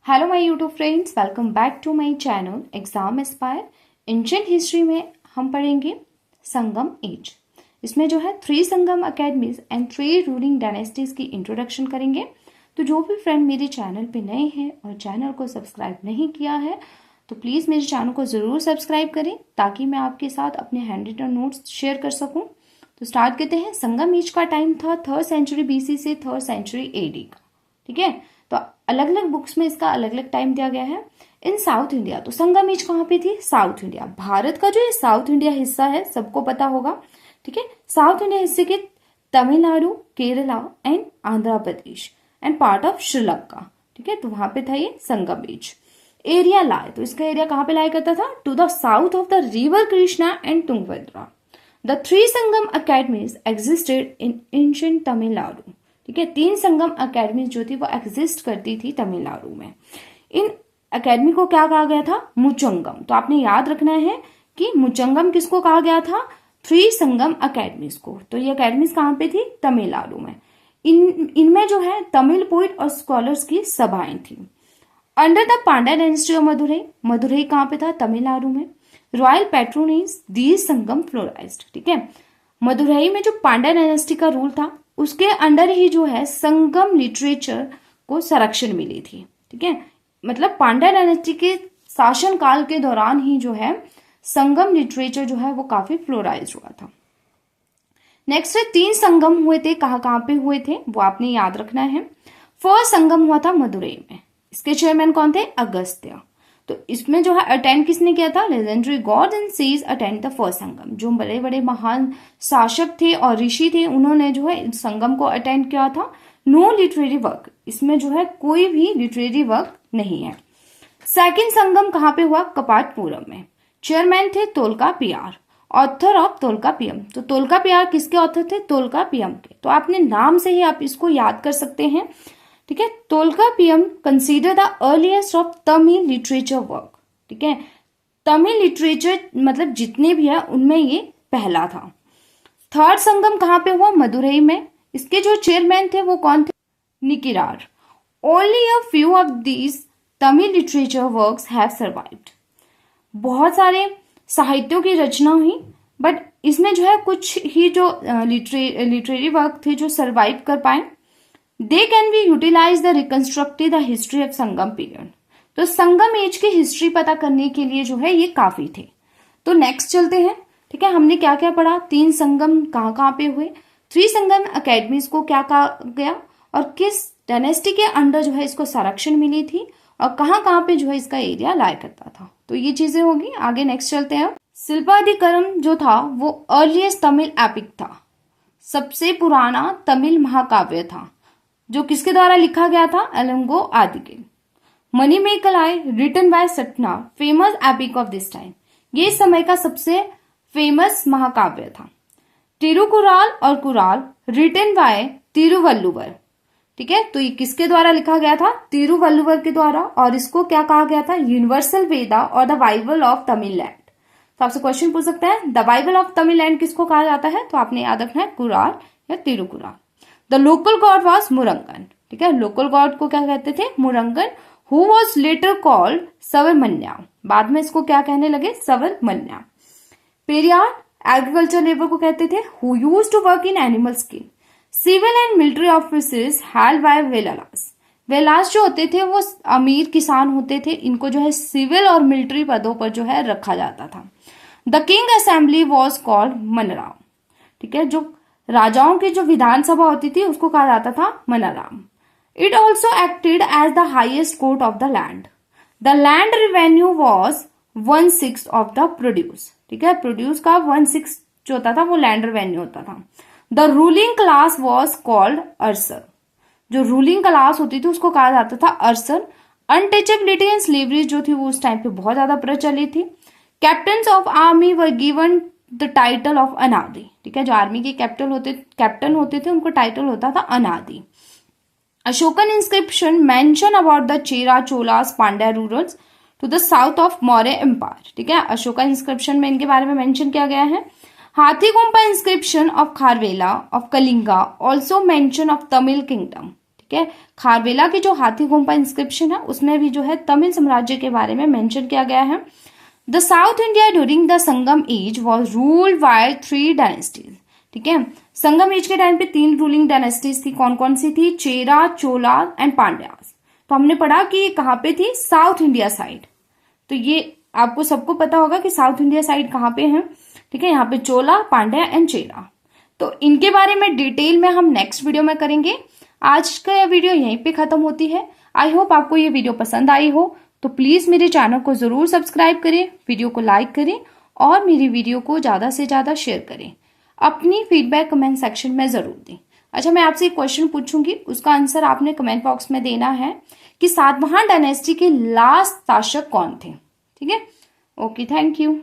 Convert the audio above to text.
Hello my YouTube friends, welcome back to my channel Exam Aspire. Ancient history में हम पढ़ेंगे Sangam age. इसमें जो है 3 Sangam academies and 3 ruling dynasties की इंट्रोडक्शन करेंगे। तो जो भी फ्रेंड मेरे चैनल पे नए हैं और चैनल को सब्सक्राइब नहीं किया है तो प्लीज़ मेरे चैनल को ज़रूर सब्सक्राइब करें ताकि मैं आपके साथ अपने हैंड रिटन नोट्स शेयर कर सकूँ। तो स्टार्ट करते हैं। संगम एज का टाइम था 3rd सेंचुरी BC से 3rd सेंचुरी AD का। ठीक है, तो अलग अलग बुक्स में इसका अलग अलग टाइम दिया गया है। इन साउथ इंडिया, तो संगम एज कहाँ पे थी? South India. भारत का जो ये साउथ इंडिया हिस्सा है सबको पता होगा। ठीक है, साउथ इंडिया हिस्से के Tamil Nadu, Kerala and Andhra Pradesh and part of Sri Lanka. ठीक है, तो वहां पे था ये संगम एज। एरिया लाए, तो इसका एरिया कहाँ पे लाया करता था? To the south of the river Krishna and Tungabhadra. The 3 Sangam academies existed in ancient Tamil Nadu. ठीक है, 3 संगम अकेडमी जो थी वो एग्जिस्ट करती थी तमिलनाडु में। इन अकेडमी को क्या कहा गया था? मुचंगम। तो आपने याद रखना है कि मुचंगम किसको कहा गया था? 3 संगम अकेडमीज को। तो ये अकेडमीज कहाँ पे थी? तमिलनाडु में। इनमें जो है तमिल पोइट और स्कॉलर्स की सभाएं थी। Under the Pandya dynasty of Madurai, Madurai कहाँ पे था? तमिलनाडु में। रॉयल पैट्रोनेज दीज संगम फ्लोराइज्ड। ठीक है, मदुरई में जो पांड्या डायनेस्टी का रूल था उसके अंडर ही जो है संगम लिटरेचर को संरक्षण मिली थी। ठीक है, मतलब पांड्या डायनेस्टी के शासन काल के दौरान ही जो है संगम लिटरेचर जो है वो काफी फ्लोराइज हुआ था। नेक्स्ट है 3 संगम हुए थे। कहाँ कहाँ पे हुए थे वो आपने याद रखना है। फर्स्ट संगम हुआ था मदुरई में। इसके चेयरमैन कौन थे? अगस्त्य। तो इसमें जो है अटेंड किसने किया था? Legendary gods and sages attend the first Sangam. जो बड़े बड़े महान शासक थे और ऋषि थे उन्होंने जो है इस संगम को अटेंड किया था। नो लिटरेरी वर्क, इसमें जो है कोई भी लिटरेरी वर्क नहीं है। सेकंड संगम कहाँ पे हुआ? कपाटपुरम में। चेयरमैन थे तोल्कापियार, ऑथर ऑफ तोल्कापियम। तो तोल्कापियार किसके ऑथर थे? तोल्कापियम के। तो आपने नाम से ही आप इसको याद कर सकते हैं। ठीक है, Tolkappiyam consider the earliest of Tamil literature work. ठीक है, तमिल लिटरेचर मतलब जितने भी है उनमें ये पहला था। थर्ड संगम कहाँ पे हुआ? मदुरई में। इसके जो चेयरमैन थे वो कौन थे? Nakkirar. Only a few of these Tamil literature works have survived. बहुत सारे साहित्यों की रचना हुई बट इसमें जो है कुछ ही जो लिटरेरी वर्क थे जो सर्वाइव कर पाए। They can be utilize the reconstructive the history of Sangam period. तो संगम एज की हिस्ट्री पता करने के लिए जो है ये काफी थे। तो नेक्स्ट चलते हैं। ठीक है, हमने क्या क्या पढ़ा? 3 संगम कहाँ कहाँ पे हुए, 3 संगम अकेडमीज को क्या कहा गया और किस डायनेस्टी के अंडर जो है इसको संरक्षण मिली थी और कहाँ कहाँ पे जो है इसका एरिया लाया करता था। तो ये चीजें होगी। आगे नेक्स्ट चलते हैं। शिल्पाधिकरम जो था वो अर्लीस्ट तमिल एपिक था, सबसे पुराना तमिल महाकाव्य था जो किसके द्वारा लिखा गया था? Ilango Adigal. Manimekalai written by Sattanar, famous epic of this time. ये समय का सबसे फेमस महाकाव्य था। तिरुकुराल और कुराल रिटन बाय तिरुवल्लुवर। ठीक है, तो ये किसके द्वारा लिखा गया था? तिरुवल्लुवर के द्वारा। और इसको क्या कहा गया था? यूनिवर्सल वेदा और द बाइबल ऑफ तमिललैंड। तो आपसे क्वेश्चन पूछ सकते हैं द बाइबल ऑफ तमिललैंड किसको कहा जाता है? तो आपने याद रखना है कुराल या Tirukkural. The local god was Murugan. ठीक है, लोकल गॉड को क्या कहते थे? Murugan. Who was later called Subramanya. बाद में इसको क्या कहने लगे? सवरमन्या। पेरियार एग्रीकल्चर लेबर को कहते थे who used to work in animal skin. Civil and military officers held by Velas. Velas जो होते थे वो अमीर किसान होते थे। इनको जो है सिविल और मिलिट्री पदों पर जो है रखा जाता था। The king assembly was called Manram. ठीक है, जो राजाओं की जो विधानसभा होती थी उसको कहा जाता था Manram. It also acted as the highest court of the land. The land revenue was 1/6 of the produce. ठीक है, प्रोड्यूस का 1/6 जो होता था वो लैंड रेवेन्यू होता था। The ruling class was called Arasar. जो रूलिंग क्लास होती थी उसको कहा जाता था अर्सर। अनटचेबिलिटी एंड स्लेवरी जो थी वो उस टाइम पे बहुत ज्यादा प्रचलित थी। Captain of army were given the title of अनादि। ठीक है, जो आर्मी के कैप्टन होते थे उनको टाइटल होता था अनादि। Ashokan inscription mention about the Chera Cholas Pandya rulers to the south of Maurya empire. ठीक है, अशोका इंस्क्रिप्शन में इनके बारे में मेंशन किया गया है। Hathigumpha inscription of Kharavela of Kalinga also mention of Tamil kingdom. ठीक ठीक है। खारवेला की जो हाथीगोम्पा इंस्क्रिप्शन है उसमें भी जो है तमिल साम्राज्य के बारे में मेंशन किया गया है। The south India during the Sangam age was ruled by 3 dynasties, ठीक है। संगम एज के टाइम पे 3 रूलिंग डायनेस्टीज थी, कौन कौन सी थी? चेरा, चोला एंड पांड्यास। तो हमने पढ़ा कि कहाँ पे थी? South India side. तो ये आपको सबको पता होगा कि साउथ इंडिया साइड कहाँ पे है, ठीक है। यहाँ पे चोला, पांड्या एंड चेरा। तो इनके बारे में डिटेल में हम नेक्स्ट वीडियो में करेंगे। आज का यह वीडियो यहीं पे खत्म होती है। आई होप आपको ये वीडियो पसंद आई हो, तो प्लीज मेरे चैनल को जरूर सब्सक्राइब करें, वीडियो को लाइक करें और मेरी वीडियो को ज्यादा से ज्यादा शेयर करें। अपनी फीडबैक कमेंट सेक्शन में जरूर दें। अच्छा, मैं आपसे एक क्वेश्चन पूछूंगी, उसका आंसर आपने कमेंट बॉक्स में देना है कि सातवाहन डायनेस्टी के लास्ट शासक कौन थे, ठीक है। Okay, thank you.